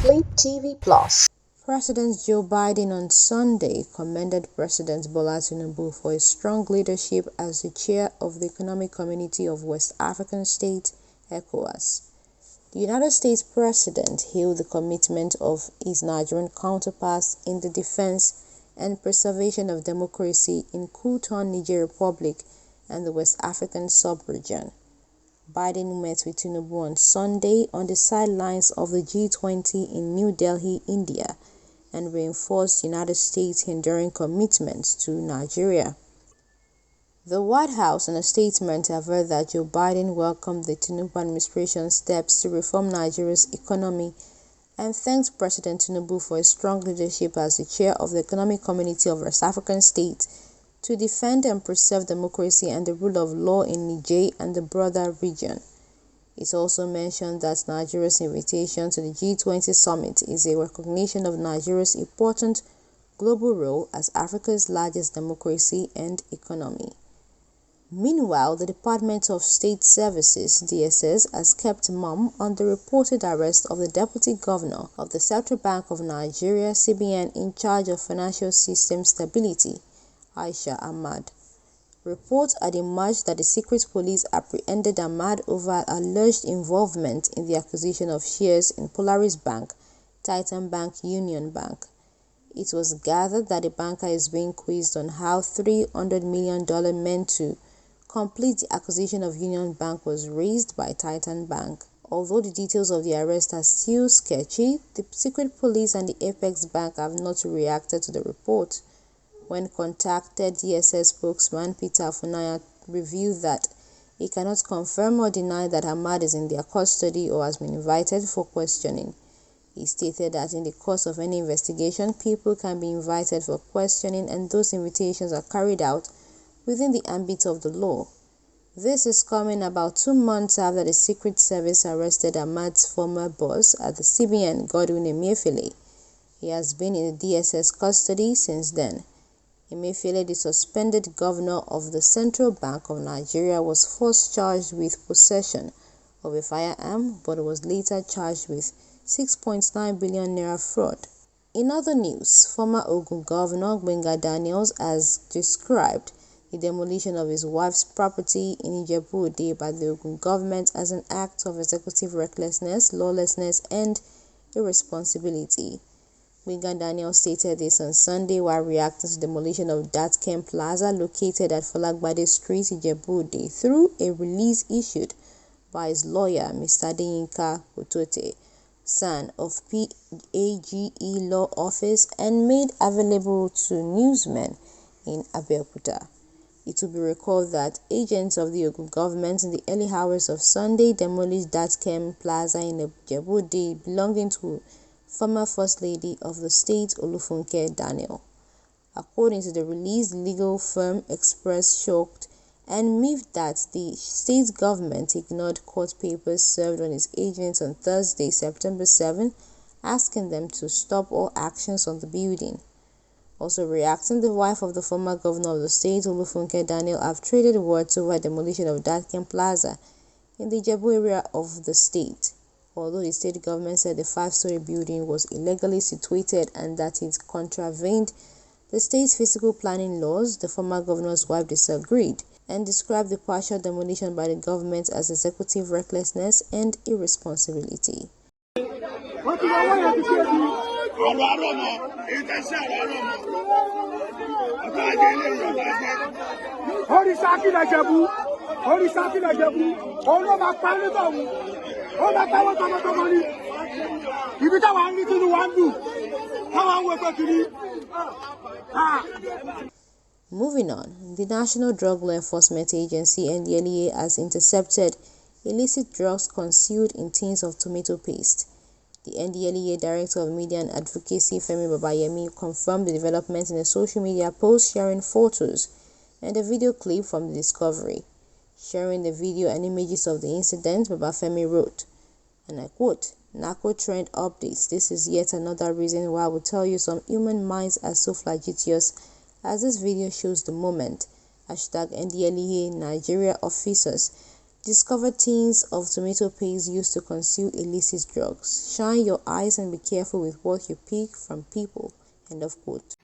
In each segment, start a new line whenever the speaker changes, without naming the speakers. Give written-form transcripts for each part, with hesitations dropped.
Complete TV Plus. President Joe Biden on Sunday commended President Bola Tinubu for his strong leadership as the chair of the Economic Community of West African States, ECOWAS. The United States President hailed the commitment of his Nigerian counterparts in the defense and preservation of democracy in Cool-Town, Niger Republic, and the West African sub-region. Biden met with Tinubu on Sunday on the sidelines of the G20 in New Delhi, India, and reinforced the United States' enduring commitment to Nigeria. The White House, in a statement, averred that Joe Biden welcomed the Tinubu administration's steps to reform Nigeria's economy and thanked President Tinubu for his strong leadership as the chair of the Economic Community of West African States to defend and preserve democracy and the rule of law in Niger and the broader region. It also mentioned that Nigeria's invitation to the G20 summit is a recognition of Nigeria's important global role as Africa's largest democracy and economy. Meanwhile, the Department of State Services (DSS) has kept mum on the reported arrest of the Deputy Governor of the Central Bank of Nigeria (CBN) in charge of financial system stability, Aisha Ahmad. Reports had emerged that the secret police apprehended Ahmad over alleged involvement in the acquisition of shares in Polaris Bank, Titan Bank, Union Bank. It was gathered that the banker is being quizzed on how $300 million meant to complete the acquisition of Union Bank was raised by Titan Bank. Although the details of the arrest are still sketchy, the secret police and the Apex Bank have not reacted to the report. When contacted, DSS spokesman Peter Afunaya revealed that he cannot confirm or deny that Ahmad is in their custody or has been invited for questioning. He stated that in the course of any investigation, people can be invited for questioning and those invitations are carried out within the ambit of the law. This is coming about 2 months after the Secret Service arrested Ahmad's former boss at the CBN, Godwin Emefiele. He has been in the DSS custody since then. Emefiele, the suspended governor of the Central Bank of Nigeria, was first charged with possession of a firearm but was later charged with 6.9 billion naira fraud. In other news, former Ogun Governor Gbenga has described the demolition of his wife's property in Ijebu-Ode by the Ogun government as an act of executive recklessness, lawlessness, and irresponsibility. Gbenga stated this on Sunday while reacting to the demolition of Datkem Plaza located at Falagbade Street, Ijebu-Ode, through a release issued by his lawyer, Mr. Adeyinka Otote, son of PAGE Law Office, and made available to newsmen in Abeokuta. It will be recalled that agents of the Ogun government in the early hours of Sunday demolished Datkem Plaza in Ijebu-Ode belonging to former First Lady of the state, Olufunke Daniel. According to the release, the legal firm expressed shocked and miffed that the state government ignored court papers served on its agents on Thursday, September 7, asking them to stop all actions on the building. Also reacting, the wife of the former governor of the state, Olufunke Daniel, have traded words over demolition of Datkem Plaza in the Ijebu area of the state. Although the state government said the 5-story building was illegally situated and that it contravened the state's physical planning laws, the former governor's wife disagreed and described the partial demolition by the government as executive recklessness and irresponsibility. Moving on, the National Drug Law Enforcement Agency (NDLEA) has intercepted illicit drugs concealed in tins of tomato paste. The NDLEA Director of Media and Advocacy, Femi Babayemi, confirmed the development in a social media post sharing photos and a video clip from the discovery. Sharing the video and images of the incident, Babafemi wrote, and I quote, "Narco trend updates. This is yet another reason why I will tell you some human minds are so flagitious as this video shows the moment. #NDLEA Nigeria officers Discover tins of tomato paste used to conceal illicit drugs. Shine your eyes and be careful with what you pick from people. End of quote.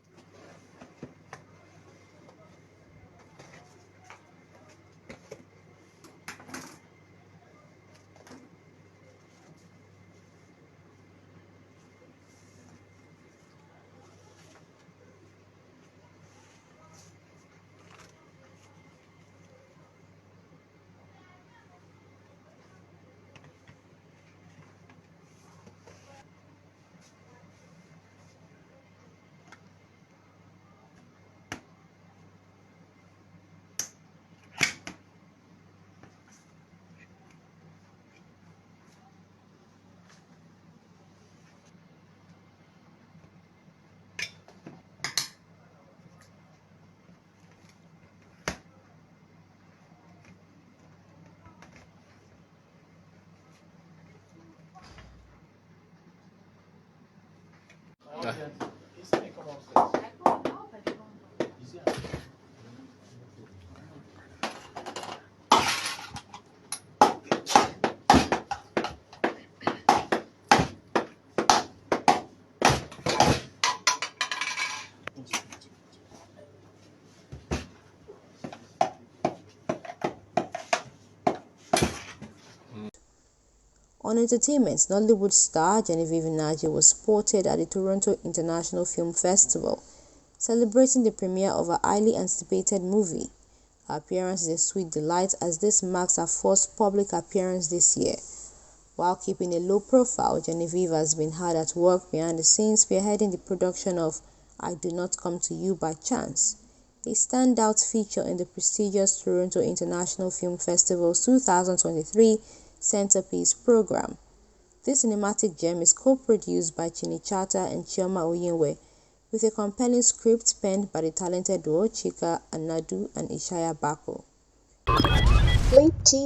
On entertainment, Nollywood star Genevieve Nnaji was spotted at the Toronto International Film Festival, celebrating the premiere of her highly anticipated movie. Her appearance is a sweet delight as this marks her first public appearance this year. While keeping a low profile, Genevieve has been hard at work behind the scenes spearheading the production of I Do Not Come to You by Chance, a standout feature in the prestigious Toronto International Film Festival's 2023 Centerpiece program. This cinematic gem is co-produced by Chinichata and Chioma Oyinwe, with a compelling script penned by the talented duo Chika Anadu and Ishaya Bako. Flip TV